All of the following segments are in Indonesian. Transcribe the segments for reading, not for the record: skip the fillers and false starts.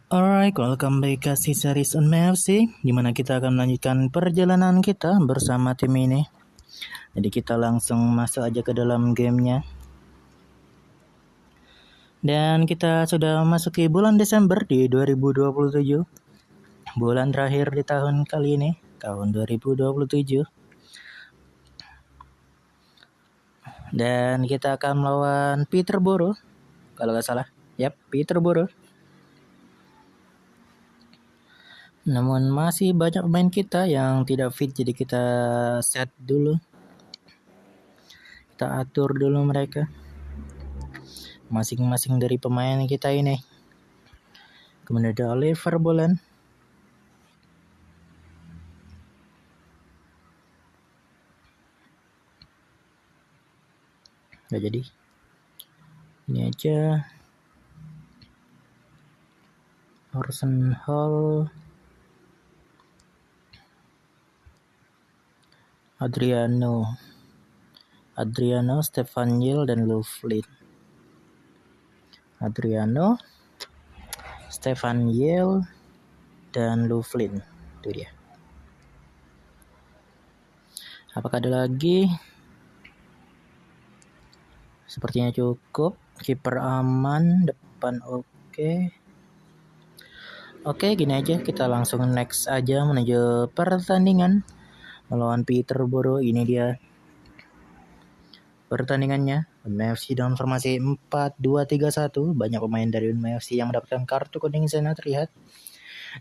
Alright, welcome back ke series on MFC, di mana kita akan melanjutkan perjalanan kita bersama tim ini. Jadi kita langsung masuk aja ke dalam gamenya. Dan kita sudah memasuki bulan Desember di 2027. Bulan terakhir di tahun kali ini, tahun 2027. Dan kita akan melawan Peterborough, kalau nggak salah. Yap, Peterborough. Namun masih banyak pemain kita yang tidak fit, jadi kita set dulu. Kita atur dulu mereka. Masing-masing dari pemain kita ini. Kemudian ada Oliver Boland. Gak jadi. Ini aja. Orson Hall. Adriano, Stefan Yil, dan Lou Flynn. Adriano, Stefan Yil, dan Lou Flynn. Itu dia. Apakah ada lagi? Sepertinya cukup. Kiper aman, depan oke. Oke, gini aja, kita langsung next aja menuju pertandingan melawan Peterborough. Ini dia pertandingannya. MFC dengan formasi 4-2-3-1. Banyak pemain dari MFC yang mendapatkan kartu kuning sana terlihat.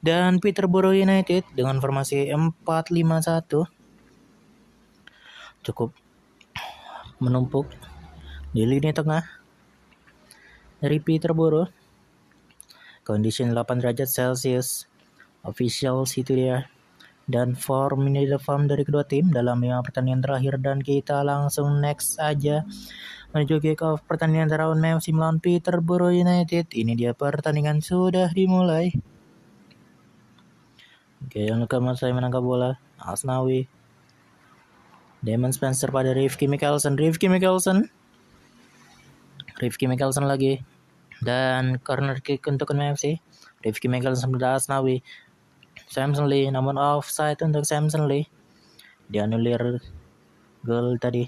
Dan Peterborough United dengan formasi 4-5-1 cukup menumpuk di lini tengah dari Peterborough. Condition 8 derajat Celcius. Officials itu dia. Dan form ini adalah form dari kedua tim dalam 5 pertandingan terakhir. Dan kita langsung next aja menuju kick off pertandingan antara MFC melawan Peterborough United. Ini dia pertandingan sudah dimulai. Oke, yang kedua saya menangkap bola. Asnawi. Damon Spencer pada Rifki Mikkelsen lagi. Dan corner kick untuk MFC. Rifki Mikkelsen pada Asnawi. Samson Lee, namun offside untuk Samson Lee. Dianulir gol tadi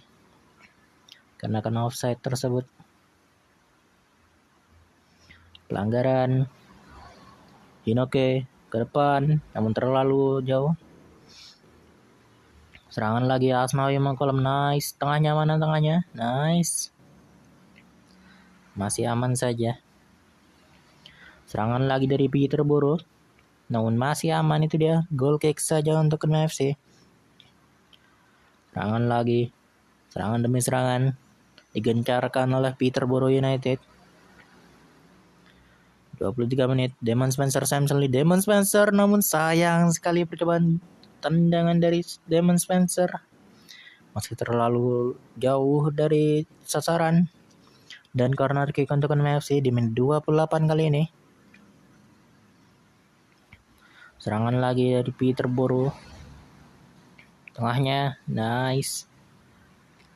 karena kena offside tersebut. Pelanggaran. Hinoke ke depan, namun terlalu jauh. Serangan lagi Asnawi mengkolam, nice. Tengahnya mana tengahnya? Nice. Masih aman saja. Serangan lagi dari Peterborough. Namun masih aman, itu dia. Goal kick saja untuk MFC. Serangan lagi. Serangan demi serangan. Digencarkan oleh Peterborough United. 23 menit. Damon Spencer, Samson Lee. Damon Spencer, namun sayang sekali percobaan tendangan dari Damon Spencer. Masih terlalu jauh dari sasaran. Dan corner kick untuk MFC di menit 28 kali ini. Serangan lagi dari Peterborough. Tengahnya, nice.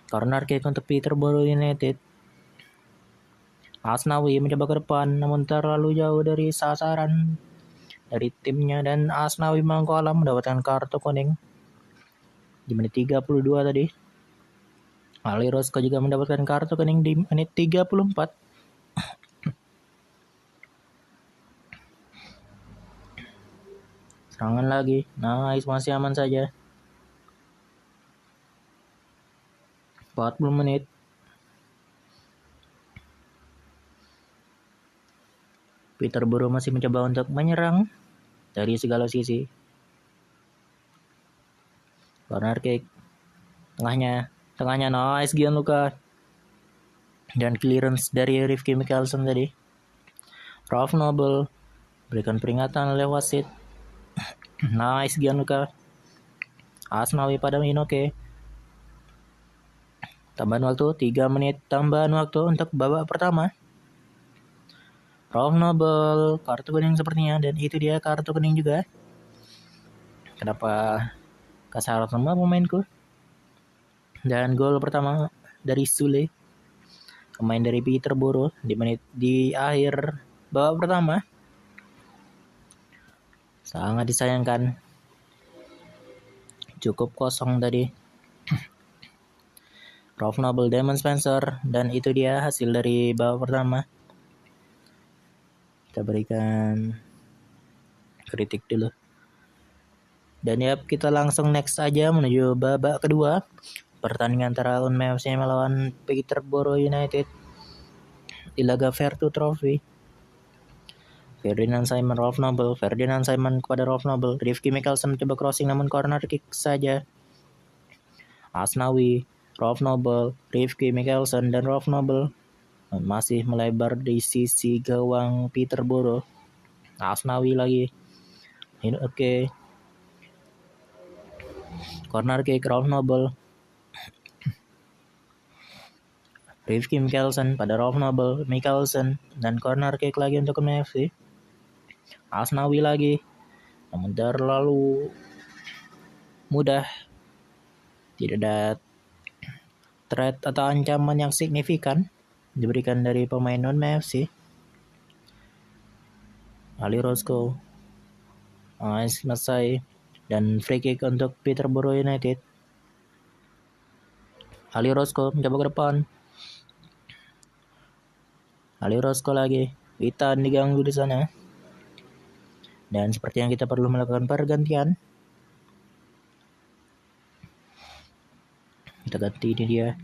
Corner kick untuk Peterborough United. Asnawi mencoba ke depan, namun terlalu jauh dari sasaran dari timnya. Dan Asnawi Mangkualam mendapatkan kartu kuning di menit 32 tadi. Ali Rosco juga mendapatkan kartu kuning di menit 34. Serangan lagi. Nice, masih aman saja. 40 menit. Peterborough masih mencoba untuk menyerang dari segala sisi. Corner kick. Tengahnya nice, Gianluca. Dan clearance dari Rifki Mikkelsen tadi. Ralph Noble berikan peringatan oleh wasit. Nice, Gianluca. Asnawi pada Inoke. Tambahan waktu 3 menit. Tambahan waktu untuk babak pertama. Ralph Noble kartu kuning sepertinya. Dan itu dia kartu kuning juga. Kenapa kasar semua pemainku? Dan gol pertama dari Sule, pemain dari Peterborough di akhir babak pertama. Sangat disayangkan. Cukup kosong tadi. Ralph Noble, Damon Spencer, dan itu dia hasil dari babak pertama. Kita berikan kritik dulu. Dan ya kita langsung next aja menuju babak kedua. Pertandingan antara Unme FC melawan Peterborough United di laga Vertu Trophy. Ferdinand Simon, Ralph Noble, Ferdinand Simon kepada Ralph Noble, Rifki Mikkelsen mencoba crossing namun corner kick saja. Asnawi, Ralph Noble, Rifki Mikkelsen dan Ralph Noble masih melebar di sisi gawang Peterborough. Asnawi lagi. Oke. Corner kick Ralph Noble. Rifki Mikkelsen pada Ralph Noble, Mikkelsen dan corner kick lagi untuk NFC. Asnawi lagi. Namun terlalu mudah. Tidak ada threat atau ancaman yang signifikan diberikan dari pemain non-FC. Ali Roscoe. Selesai. Dan free kick untuk Peterborough United. Ali Roscoe mencoba ke depan. Ali Roscoe lagi. Witan diganggu di sana. Dan seperti yang kita perlu melakukan pergantian. Kita ganti ini dia.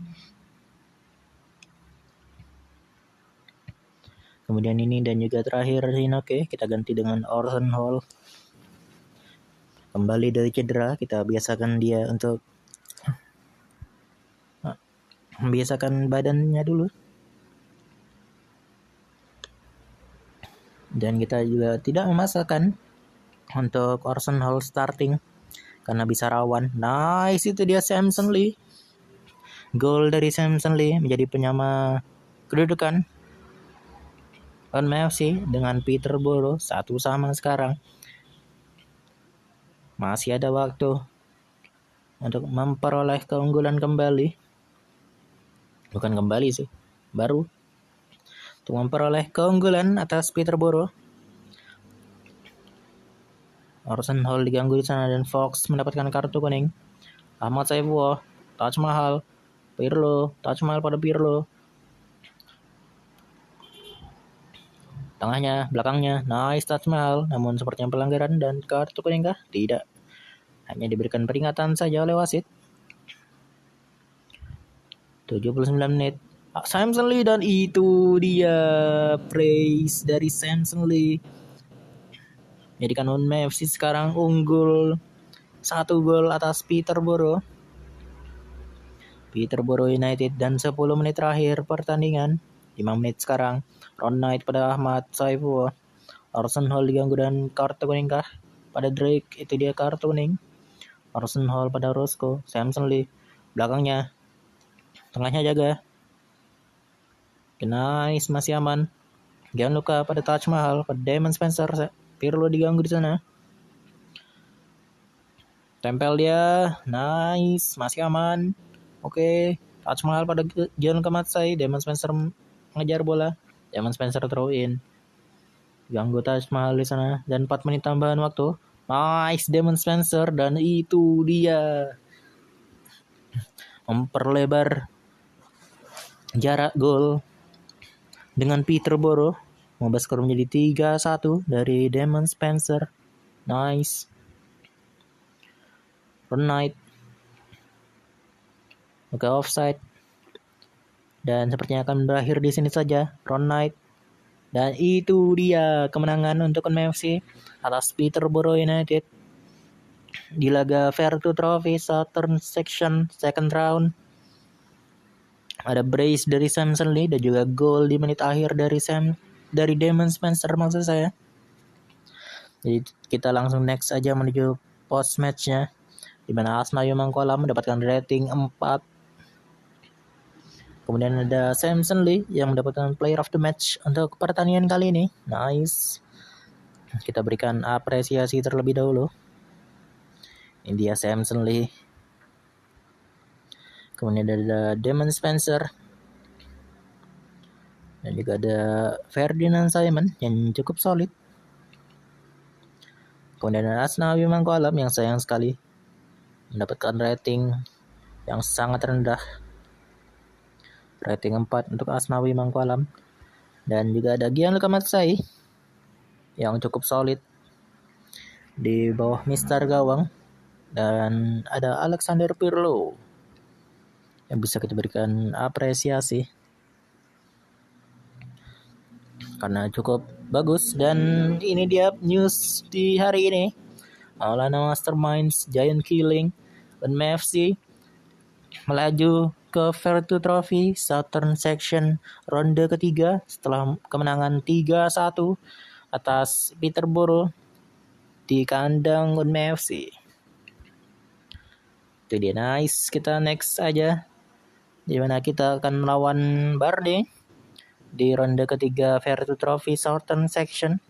Kemudian ini dan juga terakhir Hinoke kita ganti dengan Orson Hall. Kembali dari cedera, kita biasakan dia untuk membiasakan badannya dulu. Dan kita juga tidak memaksakan untuk Orson Hall starting karena bisa rawan. Nice, itu dia Samson Lee. Gol dari Samson Lee menjadi penyama kedudukan FC dengan Peterborough 1-1 sekarang. Masih ada waktu untuk memperoleh keunggulan kembali. Bukan kembali sih, baru. Untuk memperoleh keunggulan atas Peterborough. Orson Hall diganggu di sana dan Fox mendapatkan kartu kuning. Ahmad Saifullah, Taj Mahal, Pirlo, Taj Mahal pada Pirlo. Tengahnya, belakangnya, nice Taj Mahal. Namun sepertinya pelanggaran dan kartu kuning kah? Tidak. Hanya diberikan peringatan saja oleh wasit. 79 menit. Samson Lee dan itu dia praise dari Samson Lee. Jadikan Unme FC sekarang unggul 1 gol atas Peterborough United dan 10 menit terakhir pertandingan. 5 menit sekarang. Ron Knight pada Ahmad Saifullah. Orson Hall diganggu dan kartu kuning kah? Pada Drake, itu dia kartu kuning. Orson Hall pada Roscoe. Samson Lee. Belakangnya. Tengahnya jaga. Nice, masih aman. Gianluca pada Taj Mahal, pada Damon Spencer. Pirlo diganggu di sana. Tempel dia. Nice, masih aman. Oke. Taj Mahal pada Gianluca Matsai. Damon Spencer mengejar bola. Damon Spencer throw in. Ganggu Taj Mahal di sana. Dan 4 menit tambahan waktu. Nice, Damon Spencer. Dan itu dia. Memperlebar jarak gol dengan Peterborough. Mengubah skor menjadi 3-1 dari Damon Spencer. Nice. Ron Knight. Oke, offside. Dan sepertinya akan berakhir di sini saja. Ron Knight. Dan itu dia kemenangan untuk NFC atas Peterborough United di laga Vertu Trophy Southern Section second round. Ada brace dari Samson Lee dan juga gol di menit akhir dari Damon Spencer maksud saya. Jadi kita langsung next aja menuju post matchnya, di mana Asnawi Mangkola mendapatkan rating 4. Kemudian ada Samson Lee yang mendapatkan player of the match untuk pertandingan kali ini. Nice. Kita berikan apresiasi terlebih dahulu. Ini dia Samson Lee. Kemudian ada Damon Spencer. Dan juga ada Ferdinand Simon yang cukup solid. Kemudian ada Asnawi Mangkualam yang sayang sekali mendapatkan rating yang sangat rendah, rating 4 untuk Asnawi Mangkualam. Dan juga ada Gian Lukamatsai yang cukup solid di bawah Mister Gawang. Dan ada Alexander Pirlo yang bisa kita berikan apresiasi karena cukup bagus. Dan ini dia news di hari ini. Maulana Masterminds Giant Killing dan MFC melaju ke Vertu Trophy Southern Section ronde ketiga setelah kemenangan 3-1 atas Peterborough di kandang MFC. Itu dia, nice. Kita next aja, dimana kita akan melawan Barde di ronde ketiga Vertu Trophy Southern Section.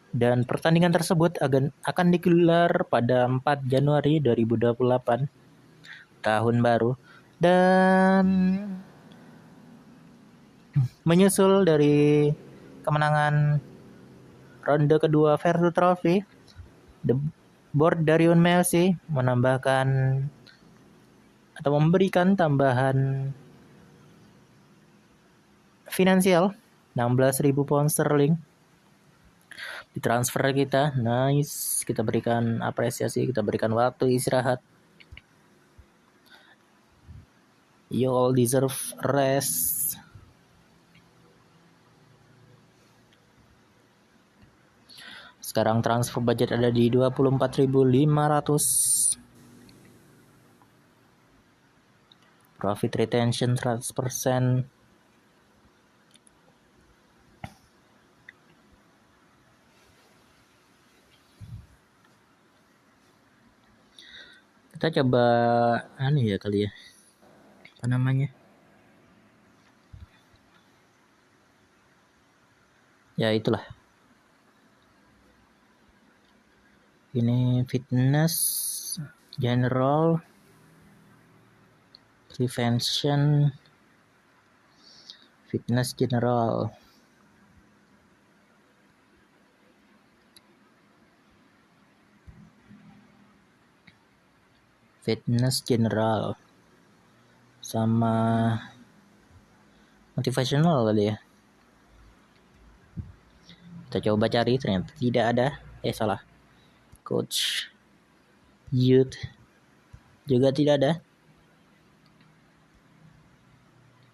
Dan pertandingan tersebut akan digelar pada 4 Januari 2028, tahun baru. Dan menyusul dari kemenangan ronde kedua Vertu Trophy, the board dari UNMFC menambahkan atau memberikan tambahan finansial 16.000 pound sterling di transfer kita. Nice, kita berikan apresiasi, kita berikan waktu istirahat. You all deserve rest. Sekarang transfer budget ada di 24.500. Profit retention 100%. Kita coba ya kali ya. Apa namanya? Ya itulah. Ini fitness, general, prevention, fitness general. Fitness general sama motivational kali ya. Kita coba cari, ternyata tidak ada. Salah. Coach youth juga tidak ada.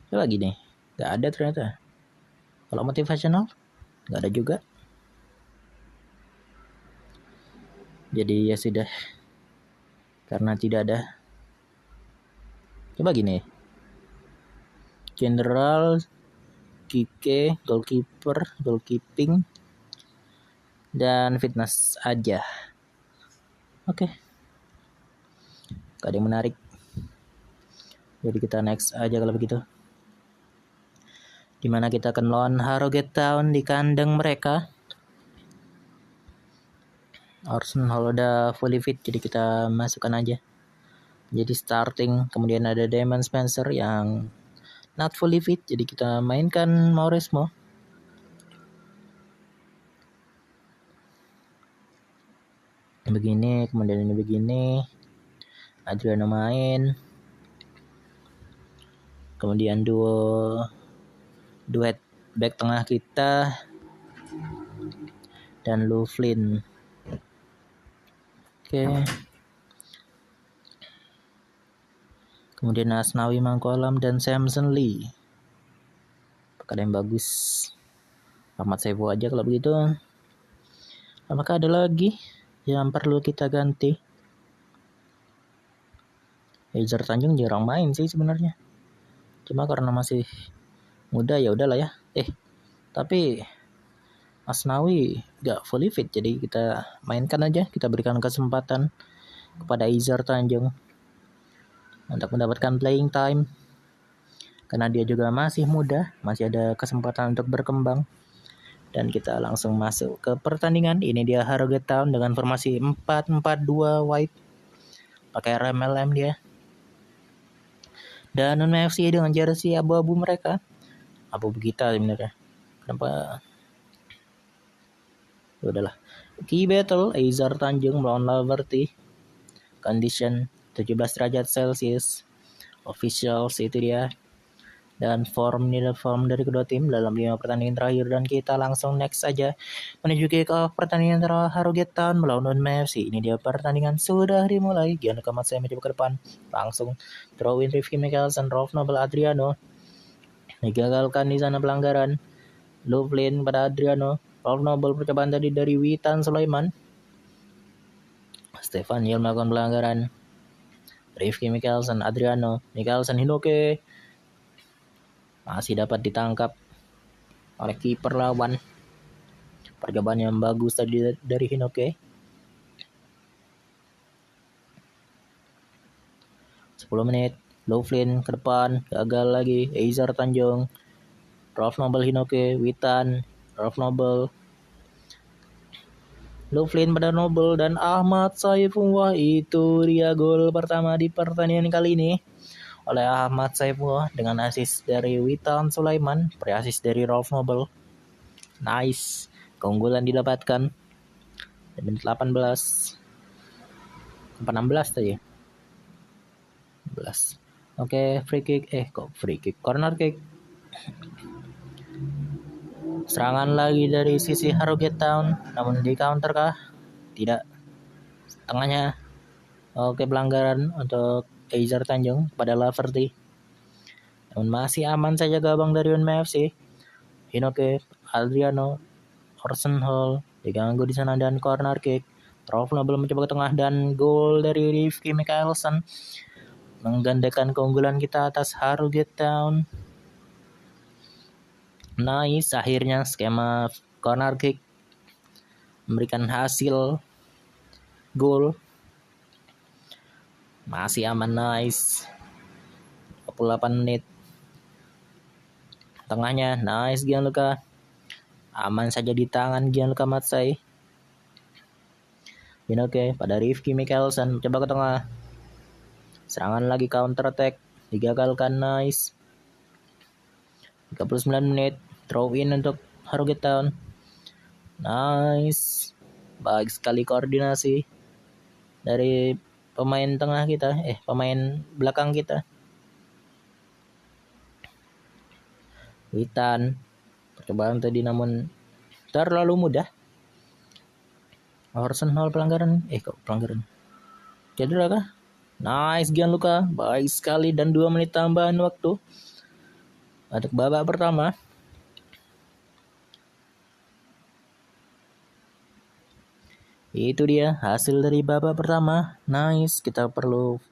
Coba gini, nggak ada ternyata. Kalau motivational nggak ada juga. Jadi ya sudah, karena tidak ada. Coba gini, general, kike, goalkeeper, goalkeeping, dan fitness aja. Oke. Gak ada yang menarik. Jadi kita next aja kalau begitu. Dimana kita akan lawan Harrogate Town di kandang mereka. Arsenal udah fully fit, jadi kita masukkan aja. Jadi starting. Kemudian ada Damon Spencer yang not fully fit, jadi kita mainkan Mauresmo. Begini, kemudian ini begini. Adriano main. Kemudian duet back tengah kita dan Lou Flynn. Oke. Kemudian Asnawi Mangkualam dan Samson Lee. Apakah ada yang bagus? Ahmad Saifu aja kalau begitu. Apakah ada lagi yang perlu kita ganti? Ezer Tanjung jarang main sih sebenarnya. Cuma karena masih muda ya udahlah ya. Tapi Asnawi gak fully fit, jadi kita mainkan aja. Kita berikan kesempatan kepada Ezer Tanjung untuk mendapatkan playing time. Karena dia juga masih muda, masih ada kesempatan untuk berkembang. Dan kita langsung masuk ke pertandingan. Ini dia Harrogate Town dengan formasi 4-4-2 white. Pakai RMLM dia. Dan UNMFC dengan jersey abu-abu mereka. Abu-abu kita sebenarnya. Kenapa? Udahlah. Key battle Aizar Tanjung melawan Laverty. Condition 17 derajat Celcius. Officials itu dia. Dan form dari kedua tim dalam 5 pertandingan terakhir. Dan kita langsung next aja menuju ke pertandingan antara Harrogate Town melawan Unma FC. Ini dia pertandingan sudah dimulai. Gianluca Matsai mencoba ke depan. Langsung throw in Rifki Mikkelsen, Rolf Nobel, Adriano. Digagalkan di sana pelanggaran. Lovelin pada Adriano. Rolf Nobel percobaan tadi dari Witan Sulaiman. Stefan Yil melakukan pelanggaran. Rifki Mikkelsen, Adriano. Mikkelsen, Hinoke. Masih dapat ditangkap oleh kiper lawan. Percobaan yang bagus tadi dari Hinoke. 10 menit. Lovelin ke depan. Gagal lagi. Aizar Tanjung. Rolf Nobel, Hinoke. Witan. Rolf Nobel. Lovelin pada Nobel dan Ahmad Saifullah. Itu dia gol pertama di pertandingan kali ini oleh Ahmad Saifullah dengan assist dari Witan Sulaiman, pre-assist dari Rolf Nobel. Nice. Keunggulan didapatkan di menit 18. 16 tadi. 16. Oke, free kick. Corner kick. Serangan lagi dari sisi Harrogate Town, namun di counter kah? Tidak. Tengahnya. Oke, pelanggaran untuk Aizar Tanjung pada Laverty. Namun masih aman saja gawang dari Unma FC. Hinoke, Adriano, Orson Hall diganggu di sana dan corner kick. Rolf Nobel mencoba ke tengah dan gol dari Rifki Mikkelsen menggandakan keunggulan kita atas Harrogate Town. Nice, akhirnya skema corner kick memberikan hasil gol. Masih aman, nice. 28 menit. Tengahnya, nice Gianluca. Aman saja di tangan Gianluca Matsai. Oke, pada Rifki Mikkelsen coba ke tengah. Serangan lagi, counter attack. Digagalkan, nice. 39 menit. Throw in untuk Harrogate Town. Nice. Baik sekali koordinasi dari pemain tengah kita, pemain belakang kita. Witan. Percobaan tadi namun terlalu mudah. Orson Hall pelanggaran. Pelanggaran. Cedera kah? Nice Gianluca. Baik sekali dan 2 menit tambahan waktu untuk babak pertama. Itu dia hasil dari babak pertama. Nice. Kita perlu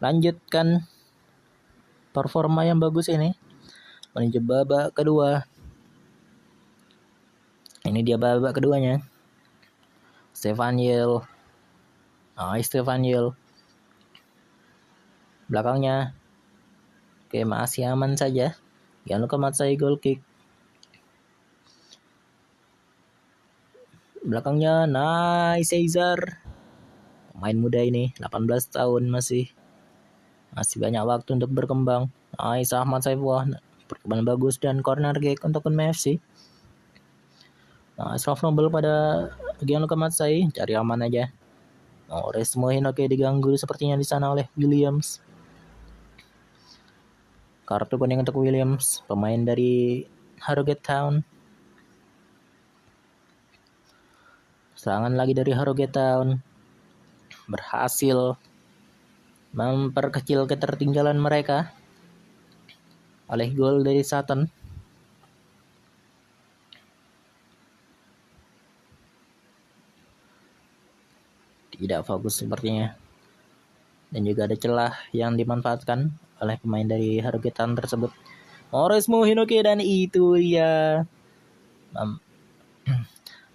lanjutkan performa yang bagus ini menuju babak kedua. Ini dia babak keduanya. Stefan Yil. Stefan Yil. Belakangnya. Oke, masih aman saja. Gianluca Matsai goal kick. Belakangnya nice Aizar. Pemain muda ini 18 tahun masih banyak waktu untuk berkembang. Nice Ahmad Saifullah. Perkembangan bagus dan corner kick untuk Unma FC. Nice Rolf Nobel pada Gianluca Matsai. Cari aman aja. Resmo Hinoke diganggu sepertinya di sana oleh Williams. Kartu kuning untuk Williams, pemain dari Harrogate Town. Serangan lagi dari Harrogate Town. Berhasil memperkecil ketertinggalan mereka oleh gol dari Sutton. Tidak fokus sepertinya. Dan juga ada celah yang dimanfaatkan oleh pemain dari Harrogate Town tersebut. Resmo Hinoke dan itu dia.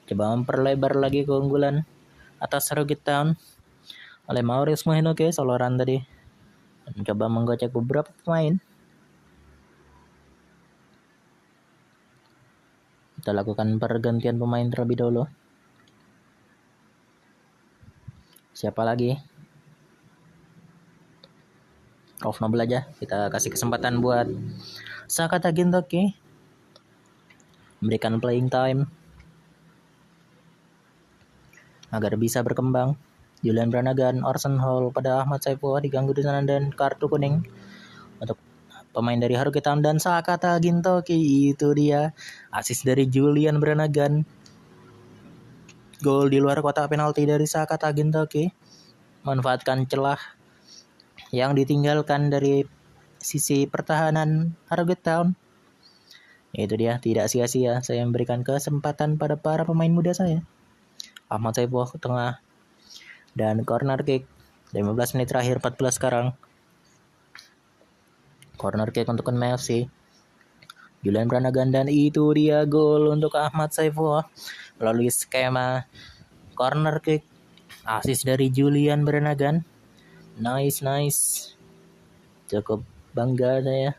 Coba memperlebar lagi keunggulan atas Harrogate Town oleh Resmo Hinoke. Soloran tadi mencoba menggocek beberapa pemain. Kita lakukan pergantian pemain terlebih dahulu. Siapa lagi? Rolf Nobel aja. Kita kasih kesempatan buat Sakata Gintoki memberikan playing time. agar bisa berkembang. Julian Brannagan, Orson Hall pada Ahmad Saifullah diganggu di sana dan kartu kuning untuk pemain dari Haruki Town dan Sakata Gintoki. Itu dia asis dari Julian Brannagan. Gol di luar kotak penalti dari Sakata Gintoki. Manfaatkan celah yang ditinggalkan dari sisi pertahanan Haruki Town. Itu dia, tidak sia-sia saya memberikan kesempatan pada para pemain muda saya. Ahmad Saifullah ke tengah dan corner kick. 15 menit terakhir, 14 sekarang. Corner kick untuk MFC. Julian Brannagan dan itu dia gol untuk Ahmad Saifullah melalui skema corner kick. Asis dari Julian Brannagan. Nice. Cukup bangga saya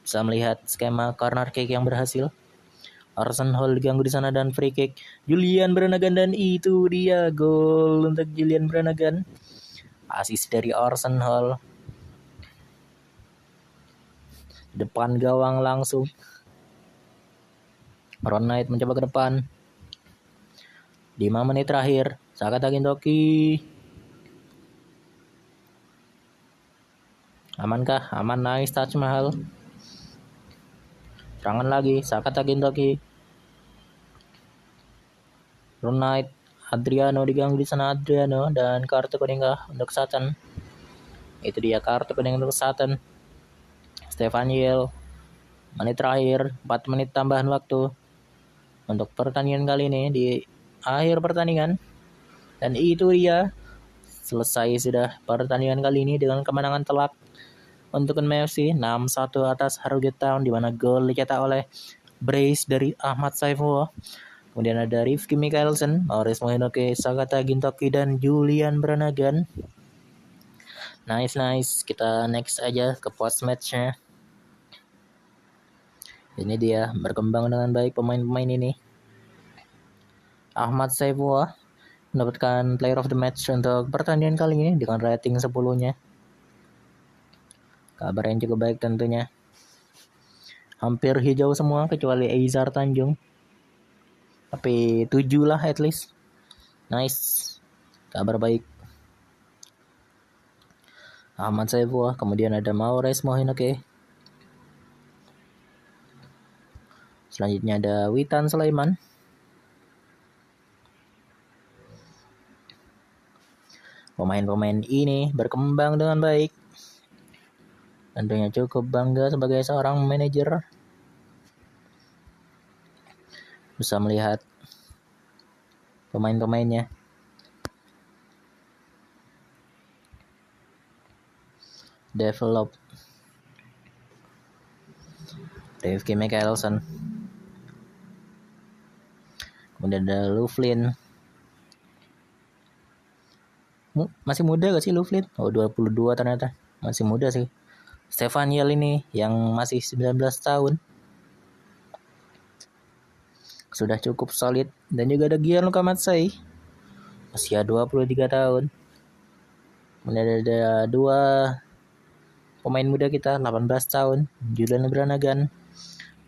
bisa melihat skema corner kick yang berhasil. Orson Hall diganggu di sana dan free kick Julian Brannagan dan itu dia gol untuk Julian Brannagan. Asis dari Orson Hall. Depan gawang langsung. Ron Knight mencoba ke depan. 5 menit terakhir. Sakata Gintoki. Amankah? Aman, nice touch Mahal. Serangan lagi. Sakata Gintoki. Ron Knight, Adriano diganggu di sana Adriano dan kartu kuning untuk Sutton. Itu dia kartu kuning untuk Sutton. Stefan Yel. Menit terakhir, 4 menit tambahan waktu untuk pertandingan kali ini di akhir pertandingan. Dan itu dia selesai sudah pertandingan kali ini dengan kemenangan telak untuk MFC 6-1 atas Haruki Town, di mana gol dicetak oleh brace dari Ahmad Saifullah. Kemudian ada Rifki Mikaelsen, Maurice Mohinoke, Sakata Gintoki, dan Julian Brannagan. Nice. Kita next aja ke post matchnya. Ini dia berkembang dengan baik pemain-pemain ini. Ahmad Saifullah mendapatkan player of the match untuk pertandingan kali ini dengan rating 10-nya. Kabar yang cukup baik tentunya. Hampir hijau semua kecuali Aizar Tanjung. Tapi 7 lah at least. Nice. Kabar baik. Ahmad Saifullah. Kemudian ada Maurice Mohinoke. Selanjutnya ada Witan Sulaiman. Pemain-pemain ini berkembang dengan baik. Tentunya cukup bangga sebagai seorang manajer bisa melihat pemain-pemainnya develop. Rifki Mikaelsen. Kemudian ada Louvlin. Masih muda gak sih Louvlin? 22 ternyata. Masih muda sih. Stefan Yel ini yang masih 19 tahun. Sudah cukup solid. Dan juga ada Gianluca Matsai. Usia 23 tahun. Kemudian ada 2 pemain muda kita 18 tahun. Julian Brannagan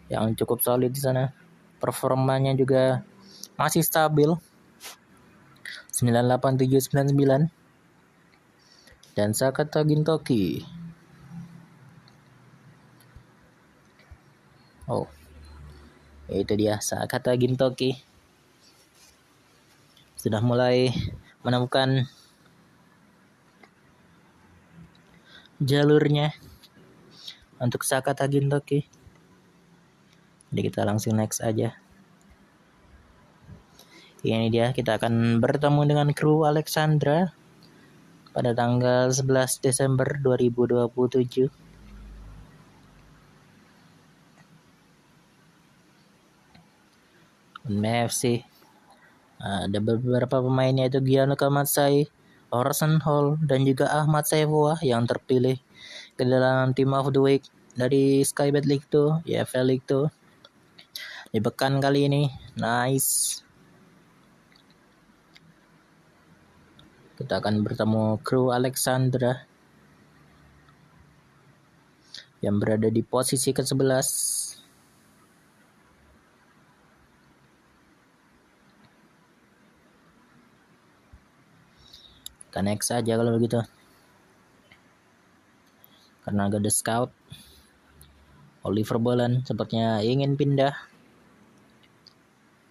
yang cukup solid di sana. Performanya juga masih stabil. 98799. Dan Sakata Gintoki. Oh. Itu dia Sakata Gintoki. Sudah mulai menemukan jalurnya untuk Sakata Gintoki. Jadi kita langsung next aja. Ini dia, kita akan bertemu dengan kru Alexandra pada tanggal 11 Desember 2027. MFC. Ada beberapa pemainnya itu Gianluca Matsai, Orson Hall, dan juga Ahmad Saifullah yang terpilih ke dalam Team of the Week dari Skybet League 2, YFL League 2 di pekan kali ini. Nice. Kita akan bertemu kru Alexandra yang berada di posisi ke-11. Connect saja kalau begitu. Karena ada scout. Oliver Boland sepertinya ingin pindah.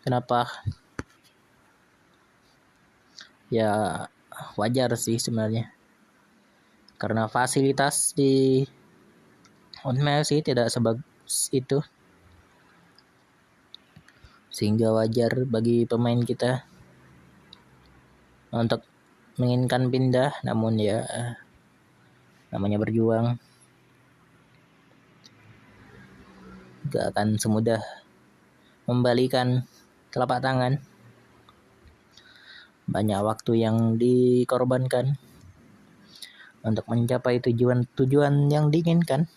Kenapa? Ya wajar sih sebenarnya. Karena fasilitas di Messi tidak sebagus itu. Sehingga wajar bagi pemain kita untuk menginginkan pindah, namun ya namanya berjuang gak akan semudah membalikan telapak tangan. Banyak waktu yang dikorbankan untuk mencapai tujuan yang diinginkan.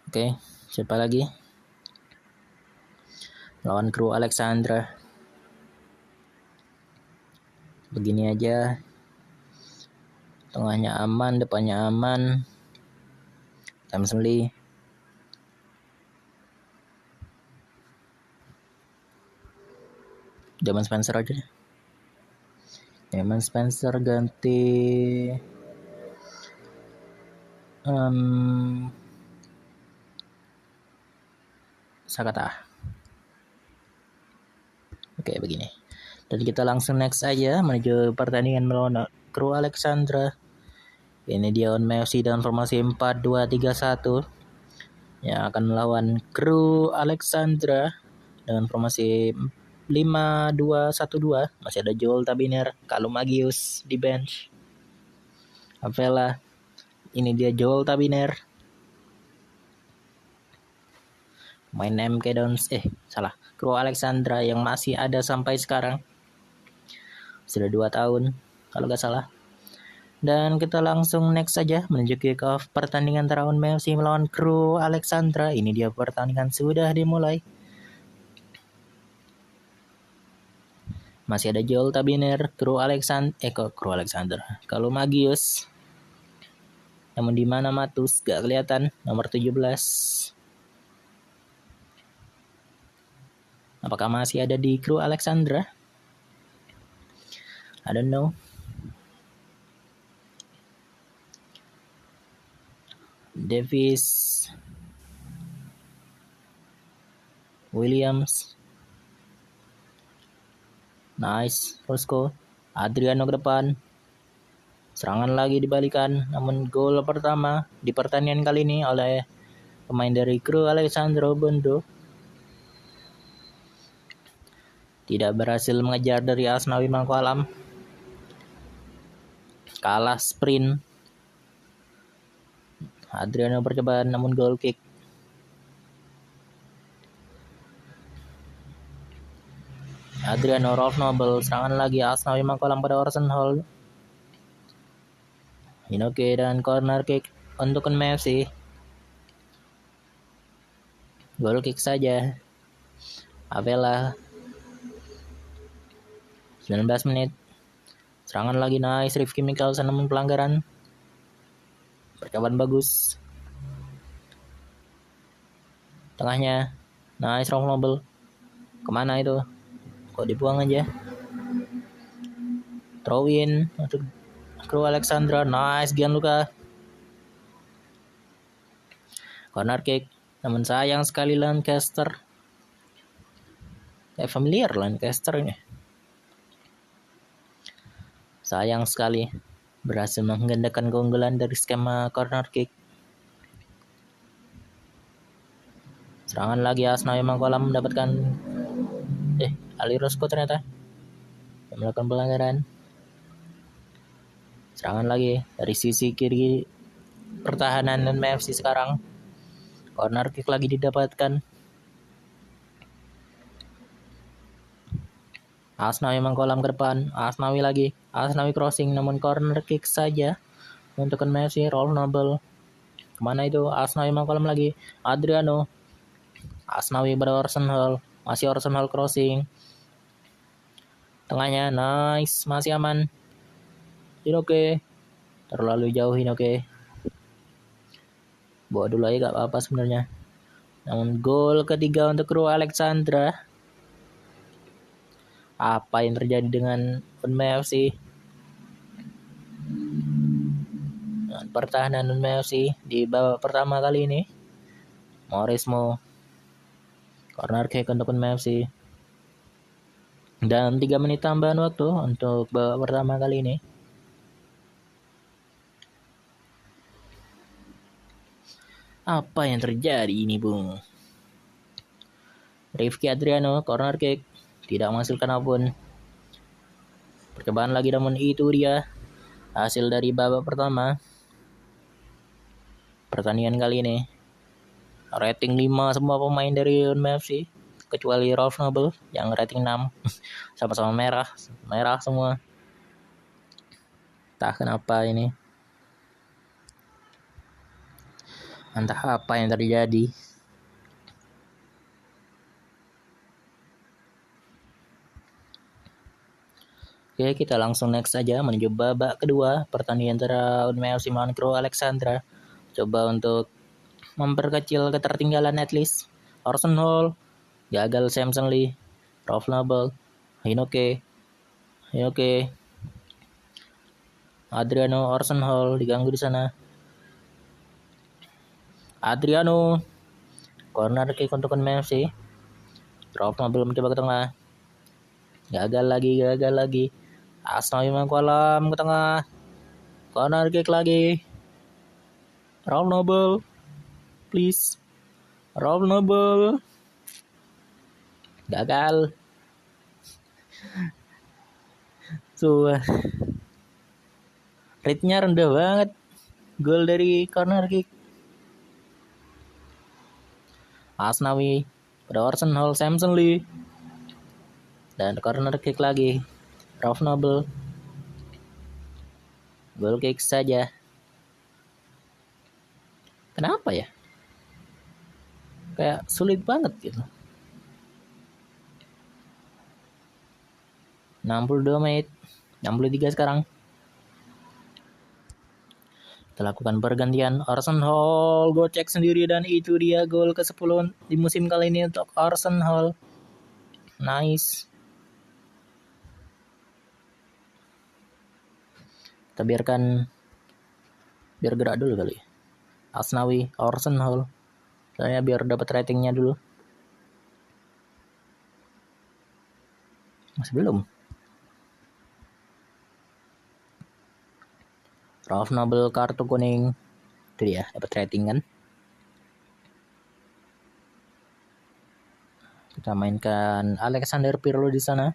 Oke, siapa lagi? Lawan Crew Alexandra. Begini aja. Tengahnya aman, depannya aman. Tamsli. Damon Spencer aja. Damon Spencer ganti Sakata. Oke, begini. Dan kita langsung next aja menuju pertandingan melawan Crew Alexandra. Ini dia on Messi dengan formasi 4-2-3-1 yang akan melawan Crew Alexandra dengan formasi 5-2-1-2. Masih ada Joel Tabiner, Kalum Magius di bench. Avela. Ini dia Joel Tabiner. Main MK Dons. Crew Alexandra yang masih ada sampai sekarang. Sudah 2 tahun kalau gak salah. Dan kita langsung next saja menuju kick off pertandingan antara Messi melawan Crew Alexandra. Ini dia pertandingan sudah dimulai. Masih ada Joel Tabiner, Crew Alexander. Kalau Magius. Namun di mana Matus gak kelihatan, nomor 17. Apakah masih ada di Crew Alexandra? I don't know. Davis, Williams, nice, Roscoe, Adriano ke depan. Serangan lagi dibalikan, namun gol pertama di pertandingan kali ini oleh pemain dari Crew Alexandro Bondo. Tidak berhasil mengejar dari Asnawi Mangkualam. Kalah sprint. Adriano percobaan namun goal kick. Adriano Rolf Noble, serangan lagi Asnawi Mangkualam pada Orson Hall. Inoke dan corner kick untuk Messi. Goal kick saja. Avela. 19 menit. Serangan lagi nice Rifki Mikkelsen namun pelanggaran. Percobaan bagus. Tengahnya nice Rolf Noble. Kemana itu? Kok dibuang aja? Throw in untuk Crew Alexandra. Nice Gianluca. Corner kick. Namun sayang sekali Lancaster. Kayak familiar Lancaster ini. Sayang sekali. Berhasil menggandakan keunggulan dari skema corner kick. Serangan lagi Asnawi Mangkualam mendapatkan Ali Roscoe ternyata yang melakukan pelanggaran. Serangan lagi dari sisi kiri pertahanan dan MFC sekarang. Corner kick lagi didapatkan. Asnawi Mangkualam ke depan. Asnawi lagi. Asnawi crossing namun corner kick saja untuk MFC. Rolf Noble. Kemana itu? Asnawi Mangkualam lagi. Adriano. Asnawi pada Orson Hall. Masih Orson Hall crossing. Tengahnya nice. Masih aman. Inoke. Terlalu jauh Inoke. Bawa dulu aja gak apa-apa sebenarnya. Namun gol ketiga untuk kru Alexandra. Apa yang terjadi dengan Unmei FC? Pertahanan Unmei FC di babak pertama kali ini. Mauresmo. Corner kick untuk Unmei FC. Dan 3 menit tambahan waktu untuk babak pertama kali ini. Apa yang terjadi ini, Bung? Rifki Adriano, corner kick. Tidak menghasilkan apapun. Percobaan lagi, namun itu dia hasil dari babak pertama. Pertandingan kali ini. Rating 5 semua pemain dari Unmei FC. Kecuali Rolf Nobel yang rating 6. Sama-sama merah. Merah semua. Entah kenapa ini. Entah apa yang terjadi. Oke, kita langsung next saja menuju babak kedua pertandingan antara Unmei FC melawan kru Alexandra. Coba untuk memperkecil ketertinggalan at least. Orson Hall, gagal Samson Lee, Rolf Nobel, Hinoke, Adriano, Orson Hall diganggu di sana. Adriano, corner kick untuk Unmei FC. Rolf Nobel mencoba ke tengah. Gagal lagi. Asnawi Mangkualam ke tengah. Corner kick lagi. Rolf Nobel. Please. Rolf Nobel. Gagal. Rate-nya rendah banget. Gol dari corner kick. Asnawi pada Orson Hall, Samson Lee. Dan corner kick lagi. Rolf Nobel. Goal kick saja. Kenapa ya? Kayak sulit banget gitu. 62 menit. 63 sekarang. Kita lakukan pergantian. Orson Hall gocek sendiri dan itu dia gol ke-10 di musim kali ini untuk Orson Hall. Nice. Kita biar gerak dulu kali. Asnawi, Orson Hall. Soalnya biar dapat ratingnya dulu. Masih belum. Rolf Nobel kartu kuning. Itu dia, dapat rating kan. Kita mainkan Alexander Pirlo di sana.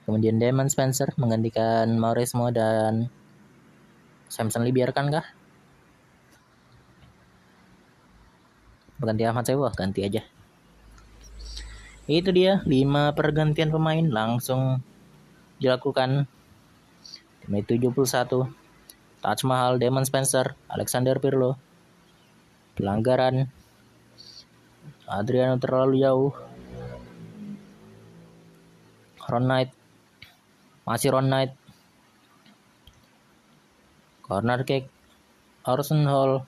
Kemudian Damon Spencer menggantikan Mauresmo dan Samson Lee, biarkankah? Berganti Ahmad Sewa, ganti aja. Itu dia 5 pergantian pemain langsung dilakukan. Menit 71. Taj Mahal, Damon Spencer, Alexander Pirlo. Pelanggaran. Adriano terlalu jauh. Ron Knight. Masih Ron Knight. Corner kick. Orson Hall.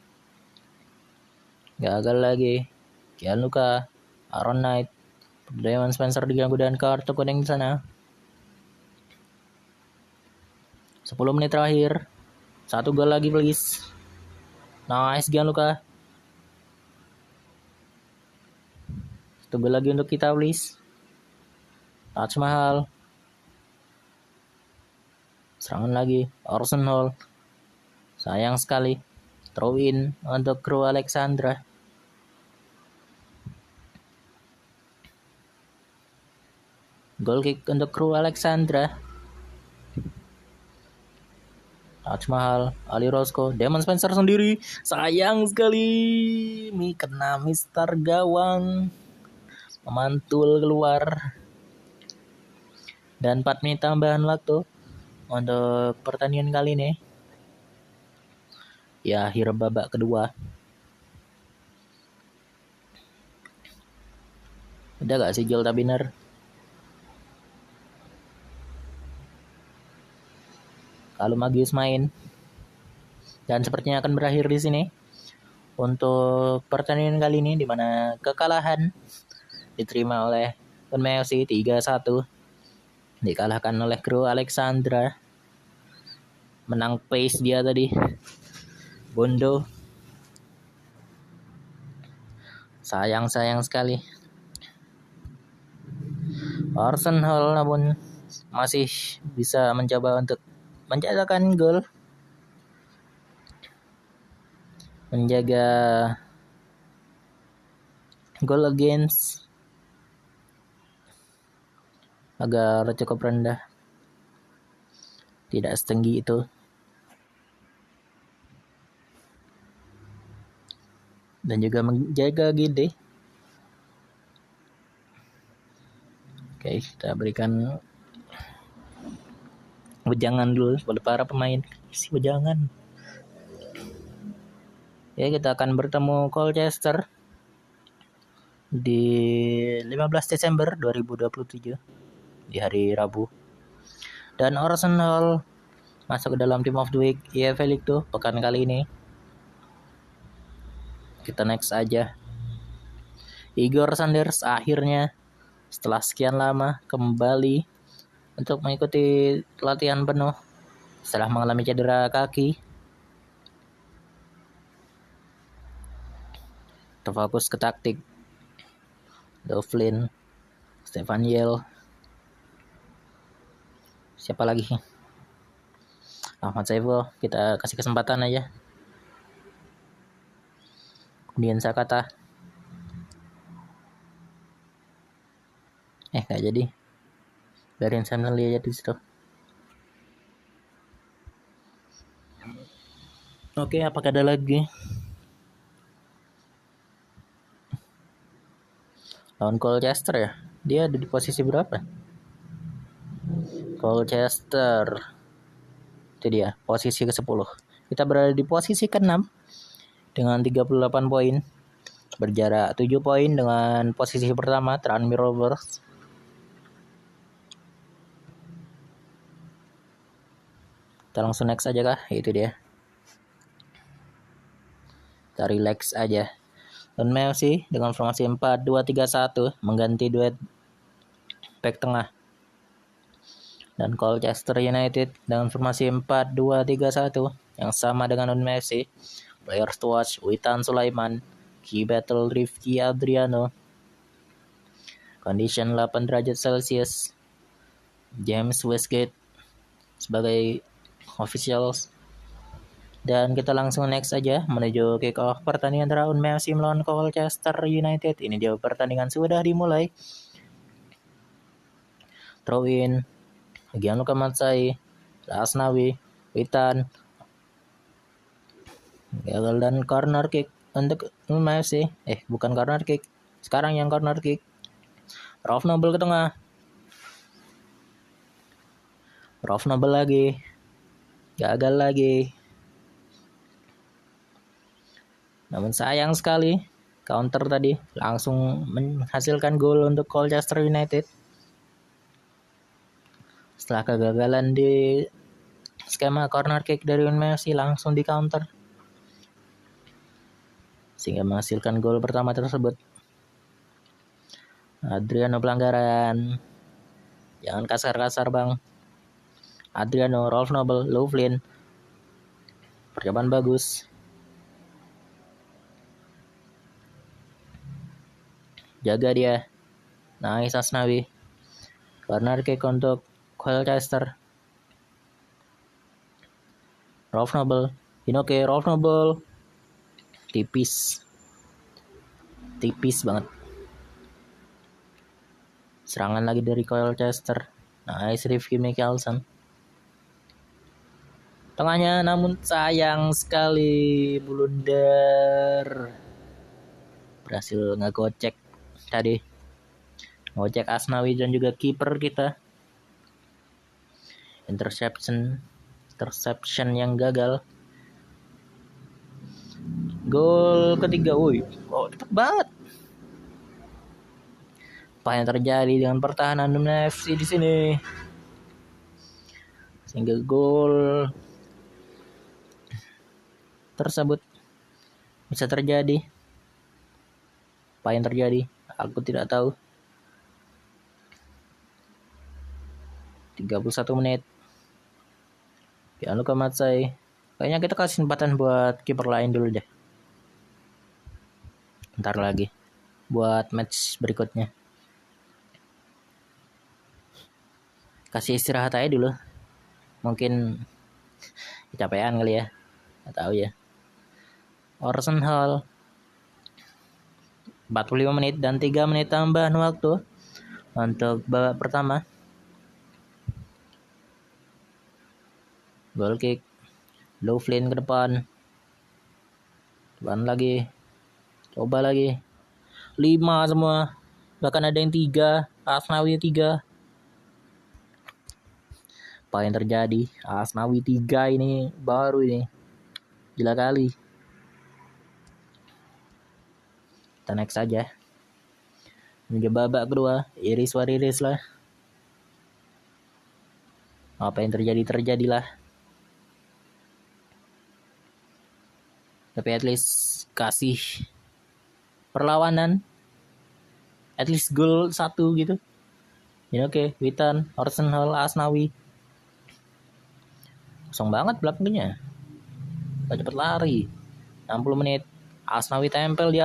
Gagal lagi. Gianluca. Ron Knight. Damon Spencer diganggu dan kartu kuning di sana. 10 menit terakhir. 1 gol lagi please. Nice Gianluca. 1 gol lagi untuk kita please. Taj Mahal. Serangan lagi. Orson Hall. Sayang sekali. Throw in untuk kru Alexandra. Goal kick untuk kru Alexandra. Taj Mahal, Ali Roscoe, Damon Spencer sendiri. Sayang sekali. Kena Mister Gawang. Memantul keluar. Dan 4 menit tambahan waktu untuk pertandingan kali ini. Ya, akhir babak kedua. Udah gak sih Joel Tabiner? Kalau Magius main. Dan sepertinya akan berakhir di sini. untuk pertandingan kali ini, di mana kekalahan diterima oleh Unmei FC 3-1, dikalahkan oleh kru Alexandra. Menang pace dia tadi, Bondo. Sayang sekali. Arsenal namun masih bisa mencoba untuk mencetakkan gol, menjaga goal against agar cukup rendah, tidak setinggi itu, dan juga menjaga GD. Oke, kita berikan wejangan dulu pada para pemain. Si wejangan. Ya, kita akan bertemu Colchester di 15 Desember 2027 di hari Rabu. Dan Arsenal masuk ke dalam Team of the Week EFL League 2 pekan kali ini. Kita next aja. Igor Sanders akhirnya setelah sekian lama kembali untuk mengikuti latihan penuh setelah mengalami cedera kaki. Terfokus ke taktik. Dovlin, Stefan Yel, siapa lagi? Ahmad Saiful, kita kasih kesempatan aja. Kemudian Sakata. Gak jadi. Biarin Samuel aja di situ. Oke, apakah ada lagi? Lawan Colchester ya. Dia ada di posisi berapa? Colchester. Itu dia, posisi ke-10. Kita berada di posisi ke-6 dengan 38 poin. Berjarak 7 poin dengan posisi pertama Tranmere Rovers. Kita langsung next aja kah? Itu dia. Kita relax aja. Unmei FC dengan formasi 4-2-3-1 mengganti duet back tengah. Dan Colchester United dengan formasi 4-2-3-1 yang sama dengan Unmei FC. Players to watch: Witan Sulaiman, Key Battle Rifki Adriano, condition 8 derajat Celcius, James Westgate sebagai officials. Dan kita langsung next aja menuju kick off pertandingan antara Unmei FC melawan Colchester United. Ini dia, pertandingan sudah dimulai. Throw in, Gianluca Matsai, Asnawi, Witan, gagal, dan corner kick untuk Unmei FC. Bukan corner kick, sekarang yang corner kick. Rolf Nobel ke tengah. Rolf Nobel lagi, gagal lagi. Namun sayang sekali, counter tadi langsung menghasilkan gol untuk Colchester United. Setelah kegagalan di skema corner kick dari Unmei FC, langsung di counter sehingga menghasilkan gol pertama tersebut. Adriano pelanggaran. Jangan kasar-kasar bang. Adriano, Rolf Nobel, Lovelin. Percobaan bagus. Jaga dia. Nice Asnawi. Corner kick untuk Colchester. Rolf Nobel. Inoke, Rolf Nobel. Tipis banget. Serangan lagi dari Colchester. Nice Rifki Mikkelsen. Tengahnya namun sayang sekali blunder. Berhasil ngegocek tadi. Ngocek Asnawi dan juga kiper kita. Interception yang gagal. Gol ketiga, cepet banget. Apa yang terjadi dengan pertahanan Unmei FC di sini? Sehingga gol tersebut bisa terjadi. Apa yang terjadi? Aku tidak tahu. 31 menit. Gianluca Matsai. Kayaknya kita kasih kesempatan buat kiper lain dulu deh. Ntar lagi. Buat match berikutnya. Kasih istirahat aja dulu. Mungkin kecapean kali ya. Nggak tahu ya. Orson Hall 45 menit dan 3 menit tambahan waktu untuk babak pertama. Goal kick. Loughlin ke depan. Depan lagi. Coba lagi. 5 semua. Bahkan ada yang 3. Asnawi 3. Apa yang terjadi? Asnawi 3 ini baru ini. Gila kali. Kita next saja. Menuju babak kedua. Iris wariris lah. Apa yang terjadi terjadilah. Tapi at least kasih perlawanan. At least gol 1 gitu. Ya oke. Witan, Orson Hall, Asnawi. Kosong banget belakangnya. Gak cepet lari. 60 menit. Asnawi tempel di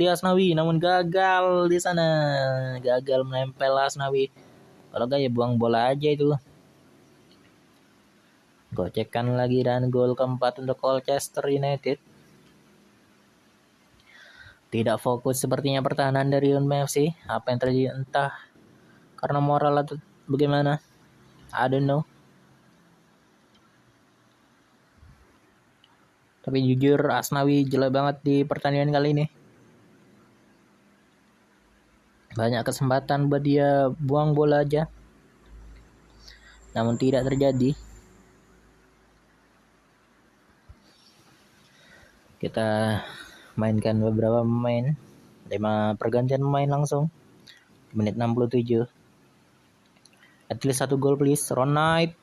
Asnawi. Namun gagal di sana. Gagal menempel Asnawi. Kalau gak ya buang bola aja itu. Gocekan lagi dan gol keempat untuk Colchester United. Tidak fokus sepertinya pertahanan dari UNM FC. Apa yang terjadi entah karena moral atau bagaimana. I don't know. Tapi jujur Asnawi jelek banget di pertandingan kali ini. Banyak kesempatan buat dia buang bola aja. Namun tidak terjadi. Kita mainkan beberapa pemain. 5 pergantian pemain langsung. Menit 67. At least 1 gol please. Ron Knight.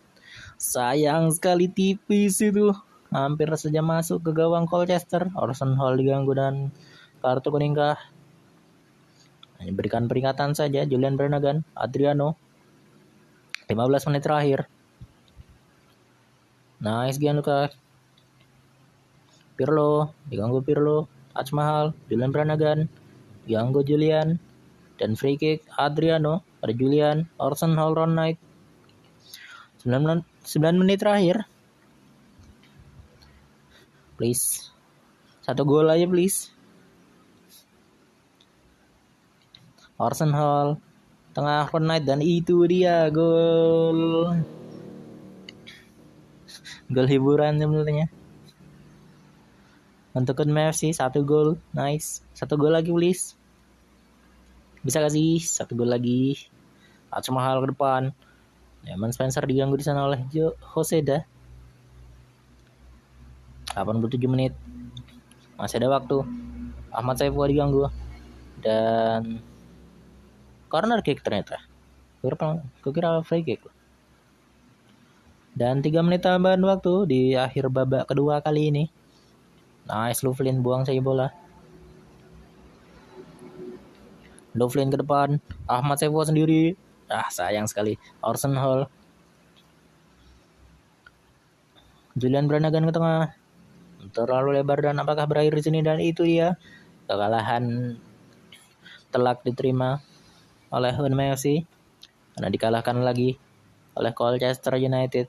Sayang sekali tipis itu. Hampir saja masuk ke gawang Colchester. Orson Hall diganggu dan kartu kuning kah? Hanya berikan peringatan saja. Julian Brannagan, Adriano. 15 menit terakhir. Nice Gianluca. Pirlo, diganggu Pirlo. Taj Mahal, Julian Brannagan. Diganggu Julian. Dan free kick Adriano pada Julian. Orson Hall, Ron Knight. 9 menit terakhir. Please. 1 gol aja please. Orson Hall. Tengah Ron Knight dan itu dia gol. Gol hiburan sebenarnya. Untuk UNM FC 1 gol. Nice. 1 gol lagi please. Bisa kasih 1 gol lagi. Taj Mahal ke depan. Eman Spencer diganggu di sana oleh Hoseda. 87 menit. Masih ada waktu. Ahmad Saifullah diganggu. Dan corner kick ternyata. Kukira free kick. Dan 3 menit tambahan waktu di akhir babak kedua kali ini. Nice, Loughlin buang saja bola. Loughlin ke depan. Ahmad Saifullah sendiri. Sayang sekali. Orson Hall. Julian Brannagan ke tengah. Terlalu lebar dan apakah berakhir di sini? Dan itu dia. Kekalahan telak diterima oleh UNM FC. Karena dikalahkan lagi oleh Colchester United.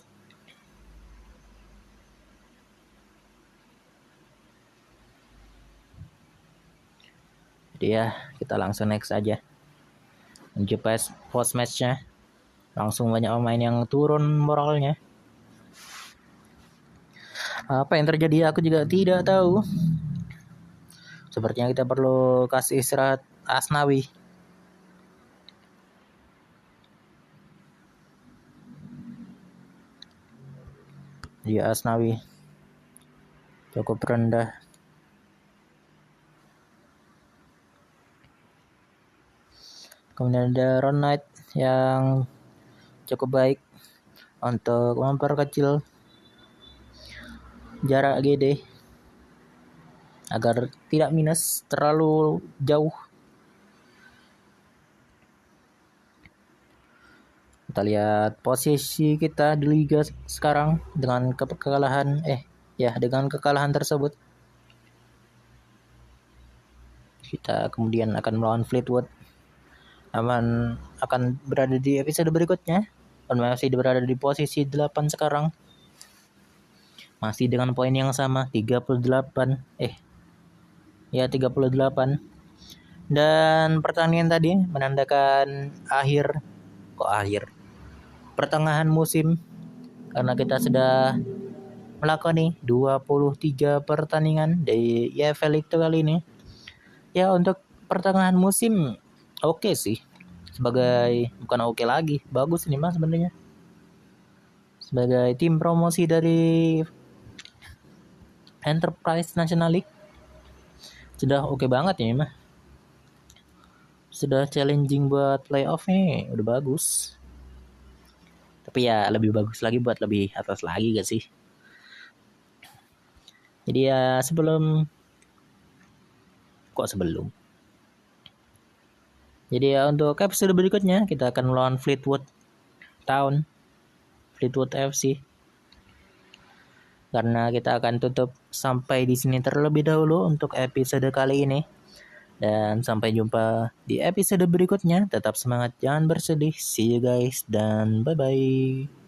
Jadi ya, kita langsung next aja. Menuju post matchnya. Langsung banyak pemain yang turun moralnya. Apa yang terjadi aku juga tidak tahu. Sepertinya kita perlu kasih istirahat Asnawi. Ya, Asnawi cukup rendah. Kemudian ada Ron Knight yang cukup baik untuk memperkecil jarak GD. agar tidak minus terlalu jauh. Kita lihat posisi kita di liga sekarang dengan kekalahan tersebut. Kita kemudian akan melawan Fleetwood. Akan berada di episode berikutnya. Dan masih berada di posisi 8 sekarang. Masih dengan poin yang sama, 38. 38. Dan pertandingan tadi menandakan pertengahan musim, karena kita sudah melakoni 23 pertandingan di EFL itu kali ini. Ya, untuk pertengahan musim oke sih. Bukan oke lagi, bagus ini Mas sebenarnya. Sebagai tim promosi dari Enterprise National League sudah oke banget ini mah. Sudah challenging buat playoff nih, udah bagus. Tapi ya lebih bagus lagi buat lebih atas lagi gak sih? Jadi ya Jadi ya untuk episode berikutnya kita akan melawan Fleetwood FC. Karena kita akan tutup sampai di sini terlebih dahulu untuk episode kali ini. Dan sampai jumpa di episode berikutnya. Tetap semangat, jangan bersedih. See you guys dan bye-bye.